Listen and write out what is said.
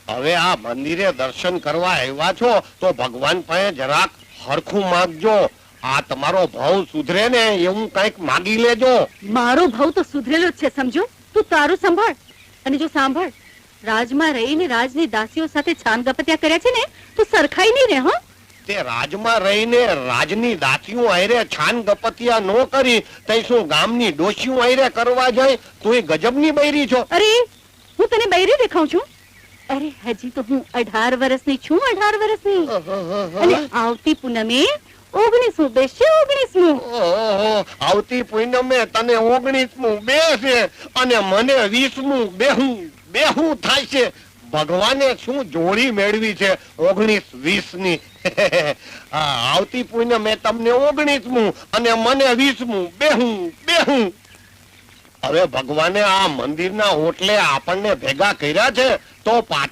હવે આ મંદિરે દર્શન કરવા આવ્યા છો તો ભગવાન પાસે જરાક હરખું માંગજો. આ તમારો ભાવ સુધરે ને એવું કઈક માગી લેજો. મારો ભાવ તો સુધરેલો જ છે, સમજો. તું તારું સંભાળ. અને જો સાંભળ, રાજમાં રહીને રાજની દાસીઓ સાથે છાન ગપત્યા કર્યા છે ને, તું સરખાઈ નહીં રે. હા, તે રાજમાં રહીને રાજની દાસીઓ આયરે છાન ગપતિયા નો કરી તઈ શું ગામની ડોશીઓ આયરે કરવા જાય? તું ગજબની બૈરી છો. અરે હું તને બૈરી દેખાઉં છું? અરે હજી તો હું 18 વર્ષની છું. 18 વર્ષની. અને આવતી પૂનમે 19 બેસશે. 19 આવતી પૂનમે તને 19મું બેસે અને મને 20મું બેહું થાય છે. ભગવાને શું જોડી મેળવી છે 19-20 ની. આવતી પૂનમે તમને 19મું અને મને 20મું બેહું. હવે ભગવાને આ મંદિરના ઓટલે આપણને ભેગા કર્યા છે તો પાછા